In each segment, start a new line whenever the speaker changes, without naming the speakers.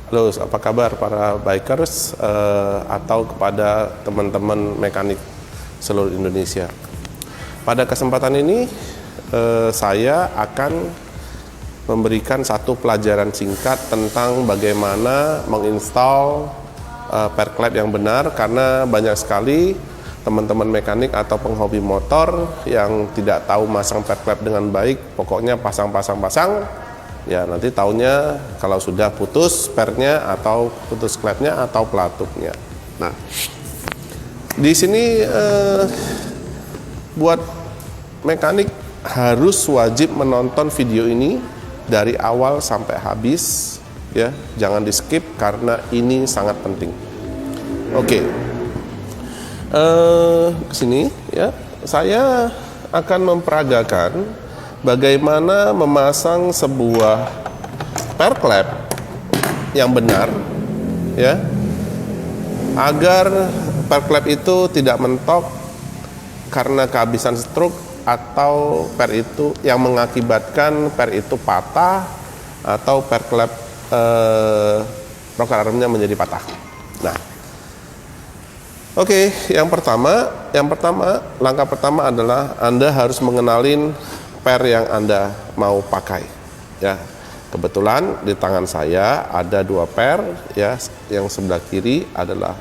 Halo, apa kabar para bikers atau kepada teman-teman mekanik seluruh Indonesia. Pada kesempatan ini saya akan memberikan satu pelajaran singkat tentang bagaimana menginstal perklep yang benar, karena banyak sekali teman-teman mekanik atau penghobi motor yang tidak tahu masang perklep dengan baik. Pokoknya pasang, ya nanti taunya kalau sudah putus pernya atau putus klepnya atau pelatupnya. Nah, di sini buat mekanik harus wajib menonton video ini dari awal sampai habis, ya, jangan di skip karena ini sangat penting. Oke, kesini ya, saya akan memperagakan bagaimana memasang sebuah perklep yang benar, ya, agar perklep itu tidak mentok karena kehabisan struk atau per itu yang mengakibatkan per itu patah atau perklep rocker armnya menjadi patah. Nah, oke, yang pertama, langkah pertama adalah Anda harus mengenalin per yang Anda mau pakai, ya. Kebetulan di tangan saya ada dua per, ya, yang sebelah kiri adalah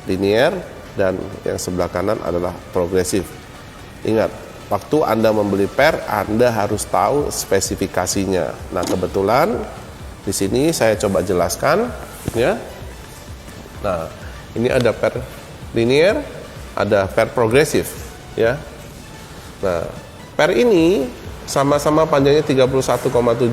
linear dan yang sebelah kanan adalah progresif. Ingat, waktu Anda membeli per, Anda harus tahu spesifikasinya. Nah, kebetulan di sini saya coba jelaskan, ya. Nah, ini ada per linear, ada per progresif, ya. Nah, per ini sama-sama panjangnya 31,7,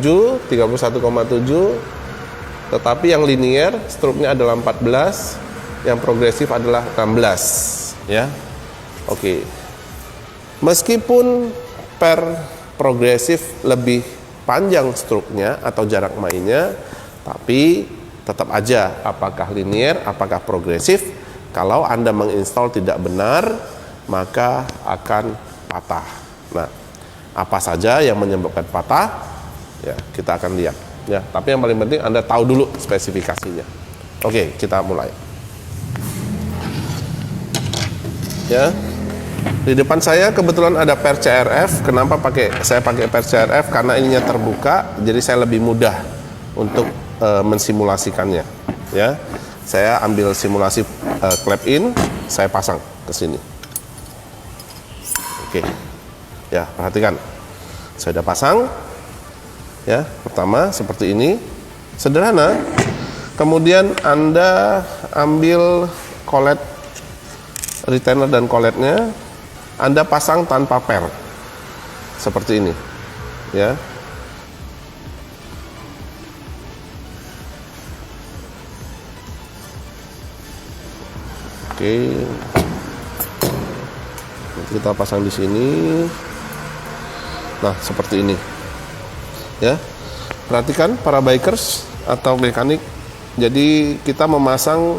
tetapi yang linear struknya adalah 14, yang progresif adalah 16, ya. Oke. Meskipun per progresif lebih panjang struknya atau jarak mainnya, tapi tetap aja apakah linear, apakah progresif, kalau Anda menginstal tidak benar, maka akan patah. Nah, apa saja yang menyebabkan patah, ya kita akan lihat, ya. Tapi yang paling penting Anda tahu dulu spesifikasinya. Oke, kita mulai, ya. Di depan saya kebetulan ada per CRF. Kenapa saya pakai per CRF? Karena ininya terbuka, jadi saya lebih mudah untuk mensimulasikannya, ya. Saya ambil simulasi klep in, saya pasang ke sini. Oke. Ya, perhatikan. Saya sudah pasang. Ya, pertama seperti ini. Sederhana. Kemudian Anda ambil kolet retainer dan koletnya, Anda pasang tanpa per. Seperti ini. Ya. Oke. Kita pasang di sini. Nah, seperti ini, ya. Perhatikan para bikers atau mekanik. Jadi kita memasang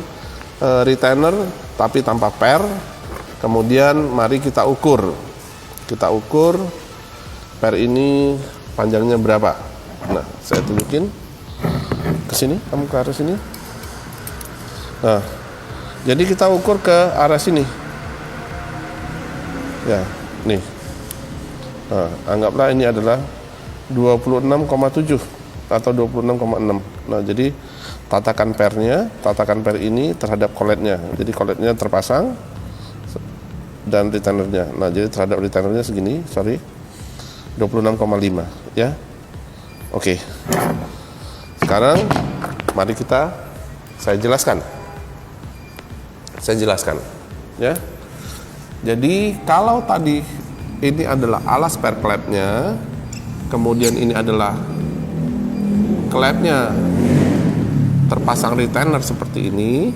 retainer tapi tanpa per. Kemudian mari kita ukur. Kita ukur per ini panjangnya berapa. Nah, saya tunjukin ke sini, kamu ke arah sini. Nah, jadi kita ukur ke arah sini. Ya, nih. Nah, anggaplah ini adalah 26,7 atau 26,6. Nah, jadi tatakan per ini terhadap koletnya. Jadi koletnya terpasang dan retainernya. Nah, jadi terhadap retainernya segini, 26,5, ya. Oke. Sekarang mari saya jelaskan. Ya. Jadi kalau tadi ini adalah alas per klepnya, kemudian ini adalah klepnya terpasang retainer seperti ini.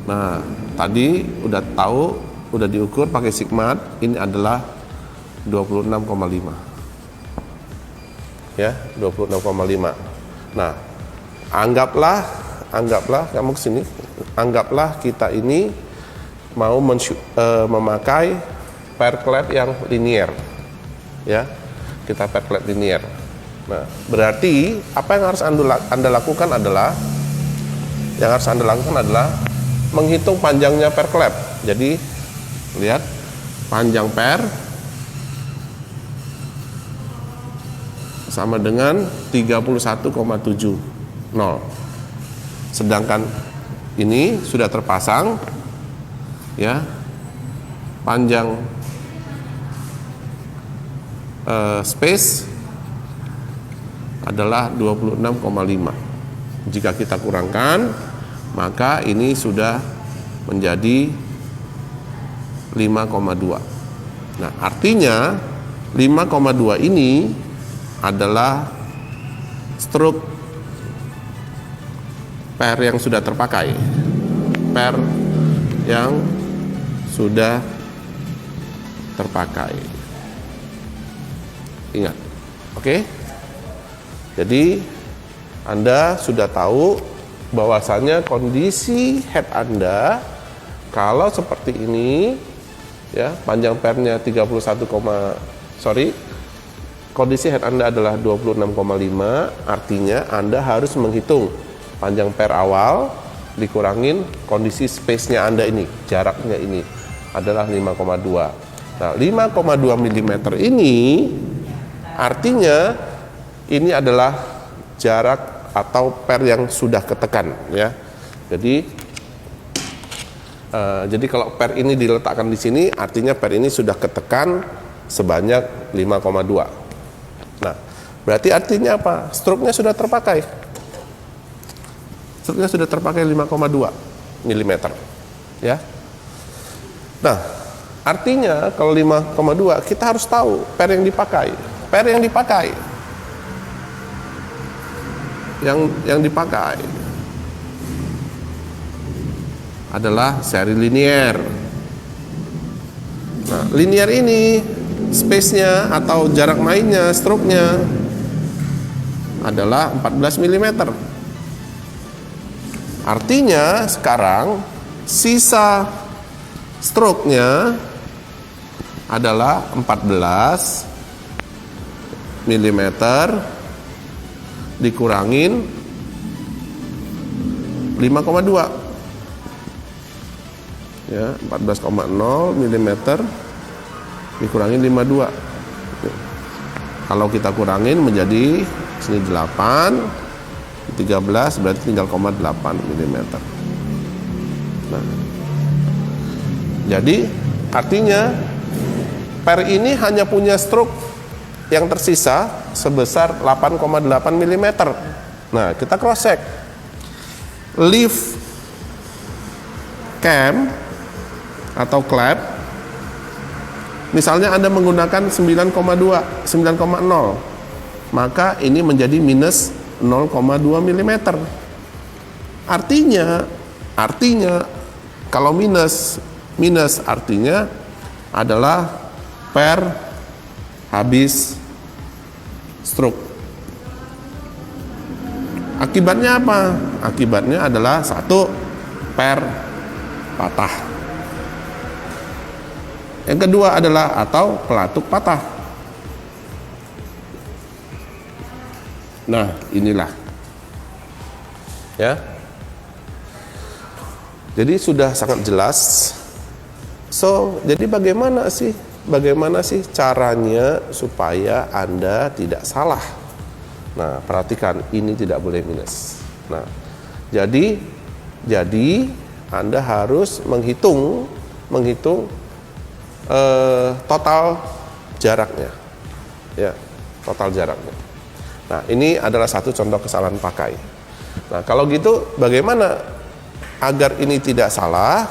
Nah, tadi udah tahu, udah diukur pakai sigmat, ini adalah 26,5. Ya, 26,5. Nah, anggaplah kamu kesini, anggaplah kita ini mau memakai per klep yang linear, ya. Kita per klep linear. Nah, berarti apa yang harus Anda lakukan adalah menghitung panjangnya per klep. Jadi lihat panjang per sama dengan 31,70. Sedangkan ini sudah terpasang, ya, panjang space adalah 26,5. Jika kita kurangkan, maka ini sudah menjadi 5,2. Nah, artinya 5,2 ini adalah stroke per yang sudah terpakai, per yang sudah terpakai. Ingat, oke? Jadi Anda sudah tahu bahwasannya kondisi head Anda kalau seperti ini, ya, panjang pernya kondisi head Anda adalah 26,5, artinya Anda harus menghitung panjang per awal dikurangin kondisi space-nya Anda ini, jaraknya ini adalah 5,2. Nah, 5,2 mm ini artinya ini adalah jarak atau per yang sudah ketekan, ya. Jadi kalau per ini diletakkan di sini, artinya per ini sudah ketekan sebanyak 5,2. Nah, berarti artinya apa? Stroke-nya sudah terpakai. Stroke-nya sudah terpakai 5,2 mm, ya. Nah, artinya kalau 5,2 kita harus tahu per yang dipakai. Yang dipakai adalah seri linear. Nah, linear ini space-nya atau jarak mainnya, stroke-nya adalah 14 mm. Artinya sekarang sisa stroke-nya adalah 14 mm dikurangin 5,2, ya, 14,0 mm dikurangin 52. Kalau kita kurangin menjadi sini 8, 13, berarti tinggal 0,8 mm. Nah, jadi artinya per ini hanya punya stroke yang tersisa sebesar 8,8 mm. Nah, kita cross check. Lift cam atau klep, misalnya Anda menggunakan 9,0, maka ini menjadi minus 0,2 mm. Artinya kalau minus artinya adalah per habis stroke. Akibatnya apa? Akibatnya adalah 1, per patah. Yang kedua adalah atau pelatuk patah. Nah, inilah, ya. Jadi sudah sangat jelas. Jadi bagaimana sih caranya supaya Anda tidak salah? Nah, perhatikan, ini tidak boleh minus. Nah, jadi Anda harus menghitung total jaraknya, ya, total jaraknya. Nah, ini adalah satu contoh kesalahan pakai. Nah, kalau gitu bagaimana agar ini tidak salah?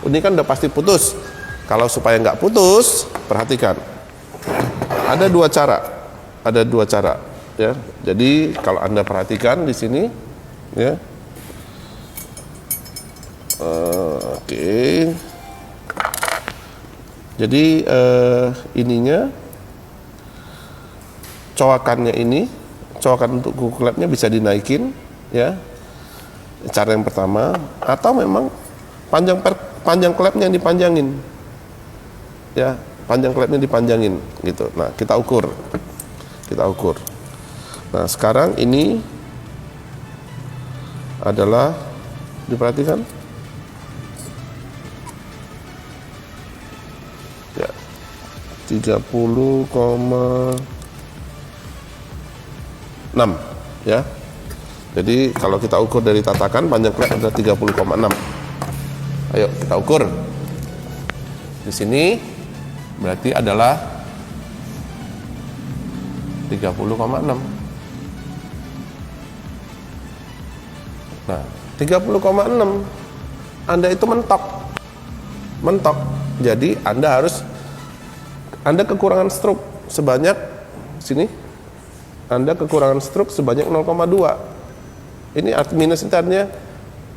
Ini kan udah pasti putus. Kalau supaya nggak putus, perhatikan, ada dua cara, ya. Jadi kalau Anda perhatikan di sini, ya, oke. Jadi ininya, coakan untuk kuku klepnya bisa dinaikin, ya. Cara yang pertama, atau memang panjang klepnya yang dipanjangin, ya, panjang klepnya dipanjangin, gitu. Nah, kita ukur. Nah, sekarang ini adalah, diperhatikan ya, 30,6 ya. Jadi kalau kita ukur dari tatakan, panjang klep adalah 30,6. Ayo kita ukur. Di sini berarti adalah 30,6. Nah, 30,6 Anda itu mentok. Jadi Anda kekurangan stroke sebanyak sini. Anda kekurangan stroke sebanyak 0,2. Ini arti minus itu artinya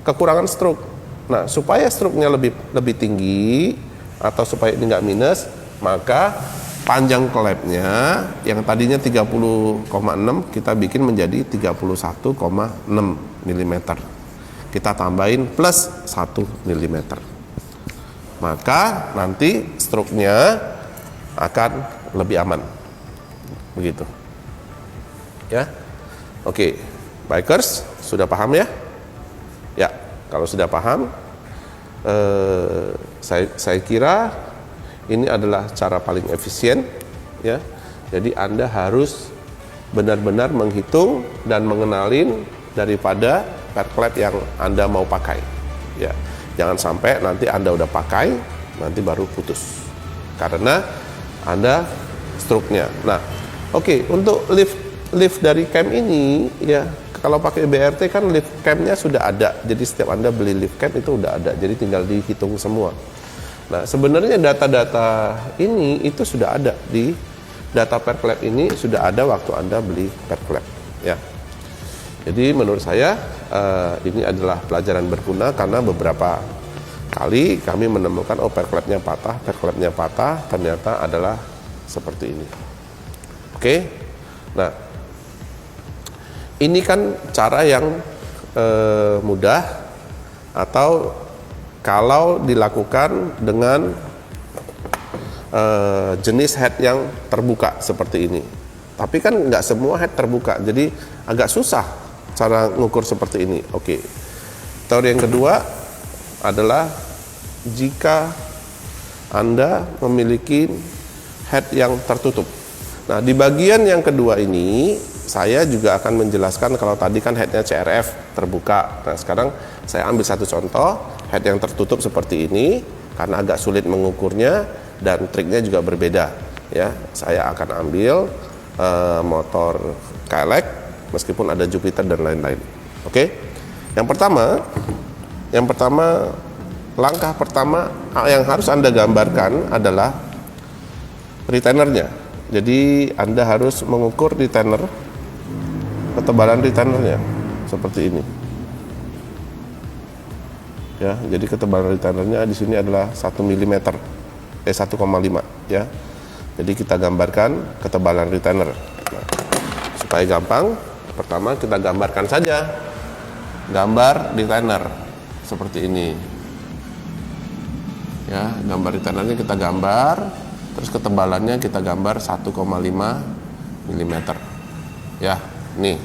kekurangan stroke. Nah, supaya stroke-nya lebih tinggi atau supaya ini nggak minus, maka panjang klepnya yang tadinya 30,6 kita bikin menjadi 31,6 mm. Kita tambahin plus 1 mm. Maka nanti stroke-nya akan lebih aman. Begitu. Ya. Oke, bikers sudah paham ya? Ya, kalau sudah paham, saya kira ini adalah cara paling efisien ya. Jadi Anda harus benar-benar menghitung dan mengenalin daripada pair klep yang Anda mau pakai ya. Jangan sampai nanti Anda udah pakai nanti baru putus karena Anda stroke-nya. Nah, oke, untuk lift dari cam ini ya, kalau pakai BRT kan lift cam-nya sudah ada. Jadi setiap Anda beli lift cam itu udah ada. Jadi tinggal dihitung semua. Nah, sebenarnya data-data ini itu sudah ada di data pair klep ini sudah ada waktu Anda beli pair klep ya. Jadi menurut saya ini adalah pelajaran berguna karena beberapa kali kami menemukan pair klepnya patah, ternyata adalah seperti ini. Oke. Nah, ini kan cara yang mudah atau kalau dilakukan dengan jenis head yang terbuka seperti ini. Tapi kan nggak semua head terbuka, jadi agak susah cara ngukur seperti ini. Oke. Teori yang kedua adalah jika Anda memiliki head yang tertutup. Nah, di bagian yang kedua ini saya juga akan menjelaskan kalau tadi kan headnya CRF terbuka. Nah, sekarang saya ambil satu contoh head yang tertutup seperti ini karena agak sulit mengukurnya dan triknya juga berbeda ya. Saya akan ambil motor Kailek meskipun ada Jupiter dan lain-lain. Oke. Yang pertama langkah pertama yang harus Anda gambarkan adalah retainernya. Jadi Anda harus mengukur retainer, ketebalan retainernya seperti ini. Ya, jadi ketebalan retainernya di sini adalah 1 mm, 1,5 ya. Jadi kita gambarkan ketebalan retainer. Nah, supaya gampang, pertama kita gambarkan saja gambar retainer seperti ini. Ya, gambar retainernya kita gambar, terus ketebalannya kita gambar 1,5 mm. Ya, nih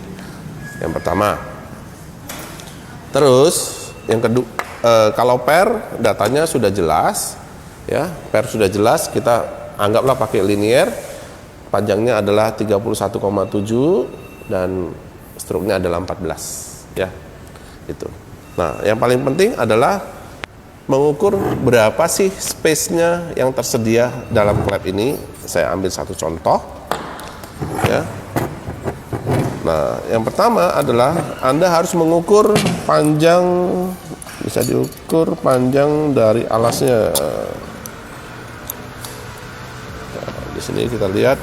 yang pertama. Terus yang kedua, kalau pair datanya sudah jelas, ya, pair sudah jelas, kita anggaplah pakai linear, panjangnya adalah 31,7 dan stroke-nya adalah 14, ya, itu. Nah, yang paling penting adalah mengukur berapa sih space-nya yang tersedia dalam klep ini. Saya ambil satu contoh, ya. Nah, yang pertama adalah Anda harus mengukur panjang, bisa diukur panjang dari alasnya. Nah, di sini kita lihat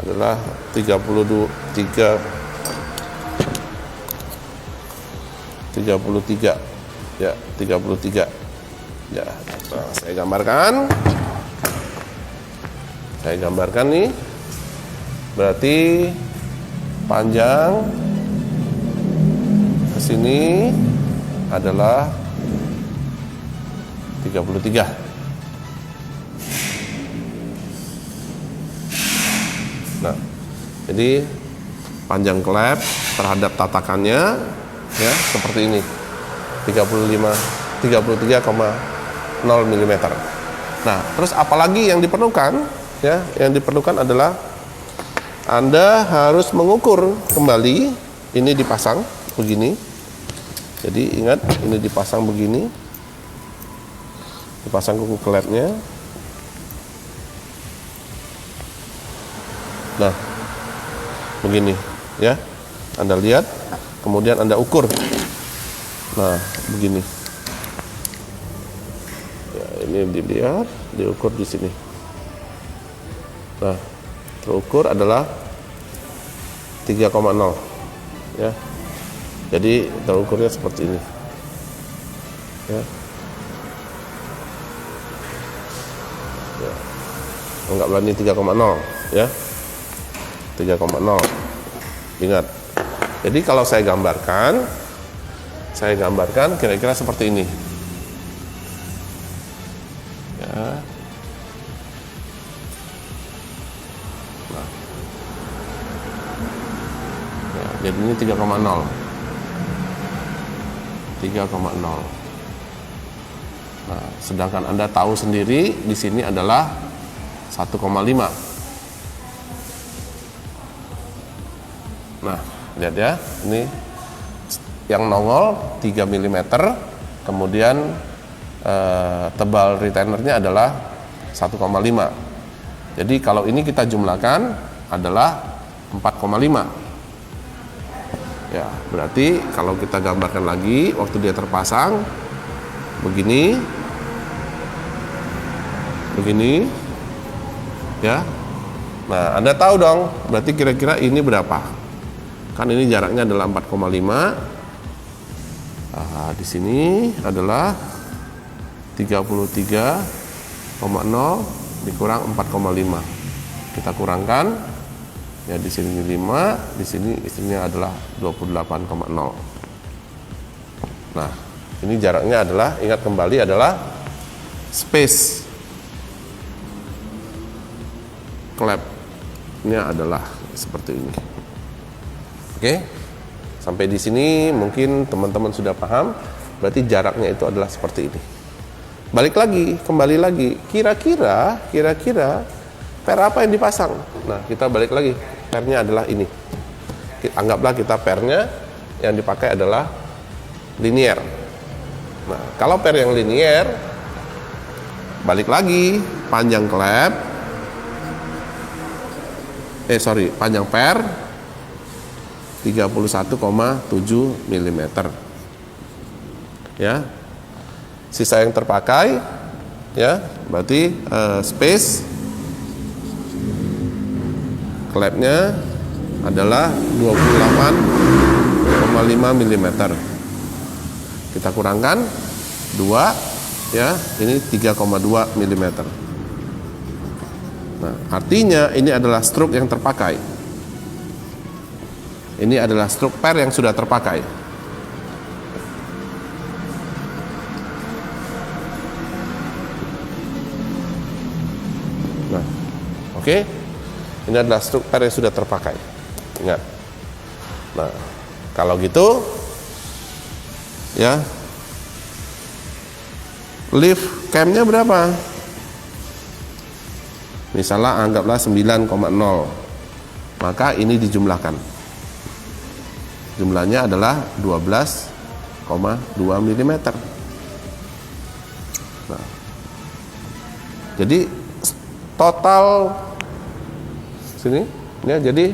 adalah 33 ya, 33 ya. Nah, saya gambarkan nih, berarti panjang ke sini adalah 33. Nah, Jadi panjang klep terhadap tatakannya ya seperti ini, 33,0 mm. Nah, terus apalagi yang diperlukan ya? Yang diperlukan adalah Anda harus mengukur kembali. Ini dipasang begini. Jadi ingat, ini dipasang begini. Dipasang kuku klepnya. Nah, begini ya. Anda lihat, kemudian Anda ukur. Nah, begini. Ya, ini dilihat, diukur di sini. Nah, terukur adalah 3,0 ya. Jadi terukurnya seperti ini. Ya. Ya. Anggaplah ini 3,0 ya. 3,0. Ingat. Jadi kalau saya gambarkan kira-kira seperti ini. Ya. Nah. Ya, jadi ini 3,0. 3,0. Nah, sedangkan Anda tahu sendiri di sini adalah 1,5. Nah, lihat ya, ini yang nongol 3 mm, kemudian tebal retainernya adalah 1,5. Jadi kalau ini kita jumlahkan adalah 4,5. Ya, berarti kalau kita gambarkan lagi waktu dia terpasang begini ya. Nah, Anda tahu dong berarti kira-kira ini berapa, kan ini jaraknya adalah 4,5. Di sini adalah 33,0 dikurang 4,5, kita kurangkan. Ya, di sini 5, di sini istrinya adalah 28,0. Nah, ini jaraknya adalah, ingat kembali, adalah space klepnya adalah seperti ini. Oke, sampai di sini mungkin teman-teman sudah paham. Berarti jaraknya itu adalah seperti ini. Kembali lagi, kira-kira per apa yang dipasang? Nah, kita balik lagi. Pernya adalah ini. Anggaplah kita pernya yang dipakai adalah linier. Nah, kalau per yang linier, balik lagi, panjang klep, panjang per 31,7 mm. Ya. Sisa yang terpakai ya, berarti space klepnya adalah 28,5 mm. Kita kurangkan 2 ya, ini 3,2 mm. Nah, artinya ini adalah stroke yang terpakai. Ini adalah stroke per yang sudah terpakai. Nah, oke. Ini adalah stroke per yang sudah terpakai. Ingat. Nah, kalau gitu ya, lift camnya berapa? Misalnya anggaplah 9,0. Maka ini dijumlahkan. Jumlahnya adalah 12,2 mm. Nah, jadi total sini ya, jadi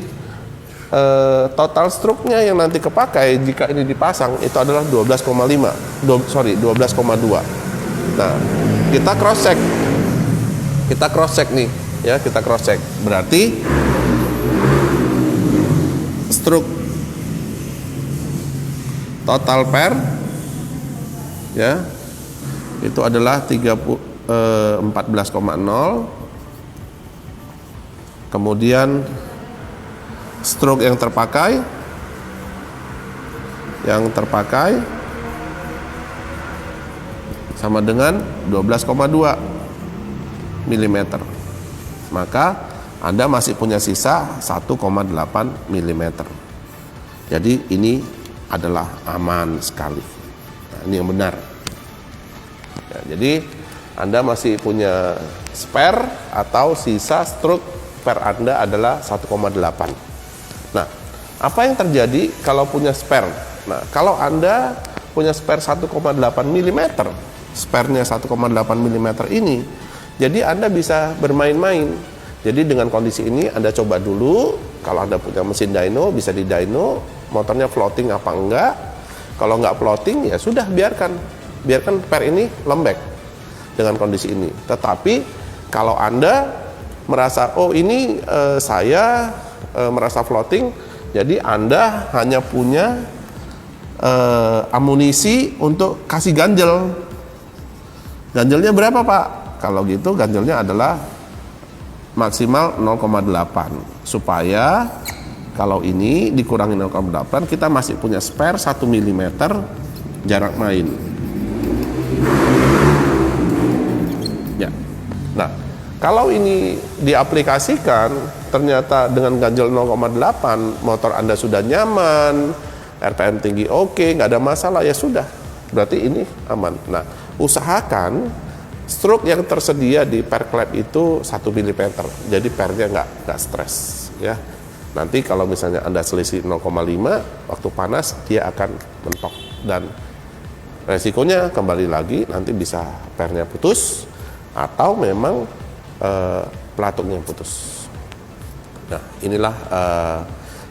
total struknya yang nanti kepakai jika ini dipasang itu adalah 12,2. Nah, kita cross check nih ya, kita cross check. Berarti struk total per ya itu adalah 14,0. Kemudian stroke yang terpakai sama dengan 12,2 mm. Maka Anda masih punya sisa 1,8 mm. Jadi ini adalah aman sekali. Nah, ini yang benar. Ya, jadi Anda masih punya spare atau sisa stroke spare Anda adalah 1,8. Nah, apa yang terjadi kalau punya spare? Nah, kalau Anda punya spare 1,8 mm, spare-nya 1,8 mm ini, jadi Anda bisa bermain-main. Jadi dengan kondisi ini Anda coba dulu, kalau Anda punya mesin dyno bisa di dyno, motornya floating apa enggak. Kalau enggak floating ya sudah, biarkan per ini lembek dengan kondisi ini. Tetapi kalau Anda merasa oh ini saya merasa floating, jadi Anda hanya punya amunisi untuk kasih ganjel. Ganjelnya berapa, Pak? Kalau gitu ganjelnya adalah maksimal 0,8, supaya kalau ini dikurangi 0,8 kita masih punya spare 1 mm jarak main. Ya. Nah, kalau ini diaplikasikan ternyata dengan ganjel 0,8 motor Anda sudah nyaman, RPM tinggi oke, nggak ada masalah, ya sudah, berarti ini aman. Nah, usahakan stroke yang tersedia di per klep itu 1 mm, jadi pernya nggak stres ya. Nanti kalau misalnya Anda selisih 0,5, waktu panas dia akan mentok, dan resikonya kembali lagi nanti bisa pernya putus atau memang pelatuknya putus. Nah, inilah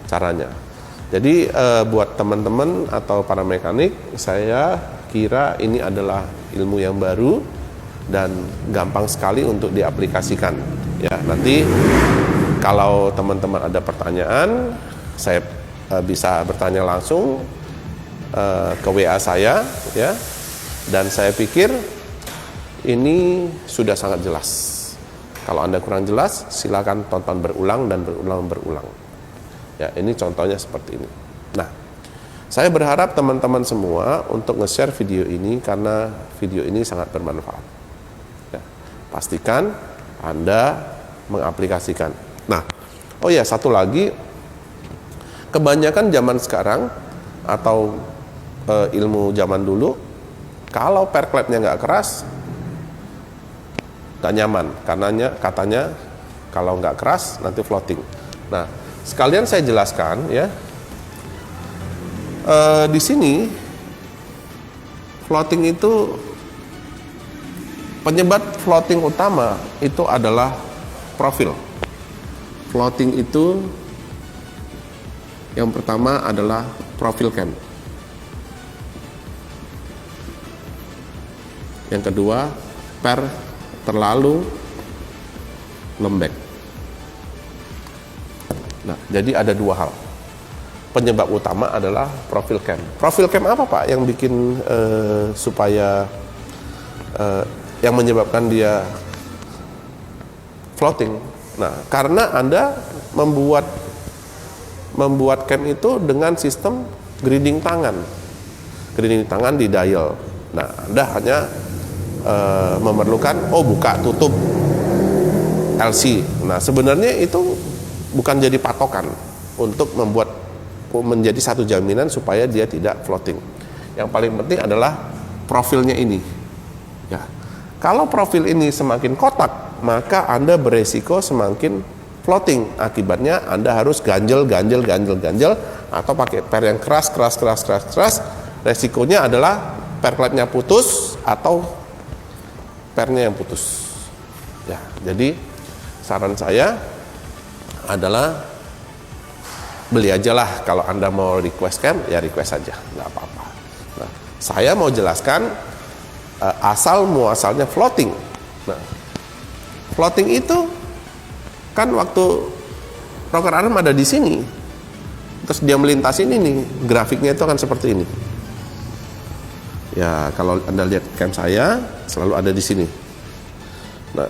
caranya. Jadi buat teman-teman atau para mekanik, saya kira ini adalah ilmu yang baru dan gampang sekali untuk diaplikasikan. Ya, nanti kalau teman-teman ada pertanyaan, saya bisa bertanya langsung ke WA saya, ya. Dan saya pikir ini sudah sangat jelas. Kalau Anda kurang jelas, silakan tonton berulang dan berulang. Ya, ini contohnya seperti ini. Nah, saya berharap teman-teman semua untuk nge-share video ini karena video ini sangat bermanfaat. Ya, pastikan Anda mengaplikasikan. Nah, oh ya, satu lagi, kebanyakan zaman sekarang atau ilmu zaman dulu, kalau per klepnya nggak keras, nggak nyaman, katanya kalau nggak keras nanti floating. Nah, sekalian saya jelaskan ya. Di sini floating itu, penyebab floating utama itu adalah profil. Floating itu yang pertama adalah profil cam. Yang kedua, per terlalu lembek. Nah, jadi ada dua hal. Penyebab utama adalah profil cam. Profil cam apa, Pak, yang bikin supaya yang menyebabkan dia floating? Nah, karena Anda membuat cam itu dengan sistem grinding tangan. Grinding tangan di dial. Nah, Anda hanya memerlukan buka tutup LC. Nah, sebenarnya itu bukan jadi patokan untuk menjadi satu jaminan supaya dia tidak floating. Yang paling penting adalah profilnya ini. Ya. Kalau profil ini semakin kotak, maka Anda beresiko semakin floating. Akibatnya Anda harus ganjel atau pakai per yang keras. Resikonya adalah per klepnya putus atau pernya yang putus. Ya, jadi saran saya adalah beli aja lah. Kalau Anda mau request cam, ya request aja, nggak apa-apa. Nah, saya mau jelaskan asal muasalnya floating. Nah, floating itu kan waktu rocker arm ada di sini, terus dia melintas ini nih, grafiknya itu akan seperti ini. Ya, kalau Anda lihat cam saya selalu ada di sini. Nah,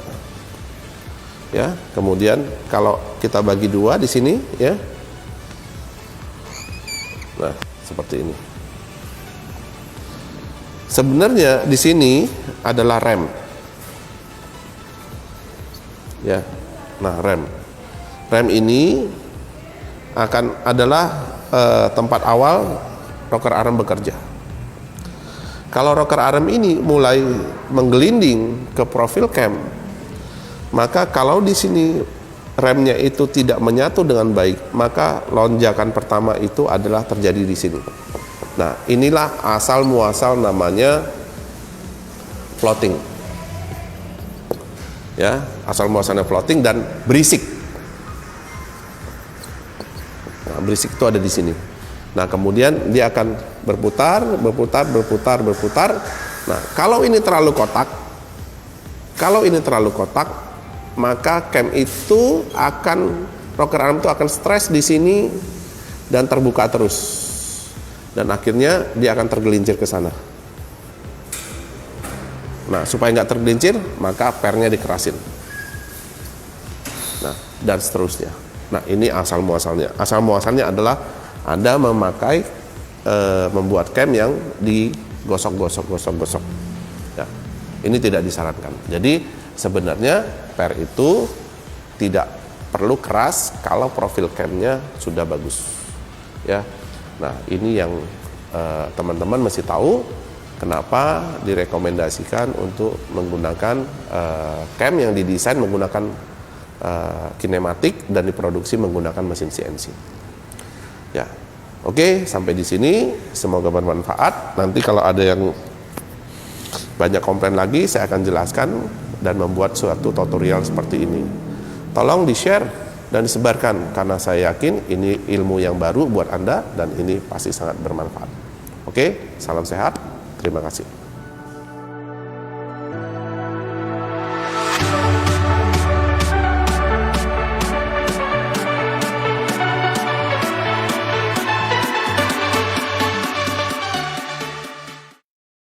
ya, kemudian kalau kita bagi dua di sini, ya. Nah, seperti ini. Sebenarnya di sini adalah rem. Ya. Nah, rem. rem ini adalah tempat awal rocker arm bekerja. Kalau rocker arm ini mulai menggelinding ke profil cam, maka kalau di sini remnya itu tidak menyatu dengan baik, maka lonjakan pertama itu adalah terjadi di sini. Nah, inilah asal muasal namanya floating. Ya, asal muasalnya floating dan berisik. Nah, berisik itu ada di sini. Nah, kemudian dia akan berputar. Nah, kalau ini terlalu kotak, maka cam itu rocker arm itu akan stres di sini dan terbuka terus. Dan akhirnya dia akan tergelincir ke sana. Nah, supaya nggak tergelincir, maka pernya dikerasin. Nah, dan seterusnya. Nah, ini asal muasalnya. Asal muasalnya adalah Anda membuat cam yang digosok. Ya, ini tidak disarankan. Jadi sebenarnya per itu tidak perlu keras kalau profil camnya sudah bagus. Ya. Nah, ini yang teman-teman mesti tahu kenapa direkomendasikan untuk menggunakan cam yang didesain menggunakan kinematik dan diproduksi menggunakan mesin CNC. Ya, oke, sampai di sini. Semoga bermanfaat. Nanti kalau ada yang banyak komplain lagi, saya akan jelaskan dan membuat suatu tutorial seperti ini. Tolong di-share dan disebarkan, karena saya yakin ini ilmu yang baru buat Anda dan ini pasti sangat bermanfaat. Oke, salam sehat, terima kasih.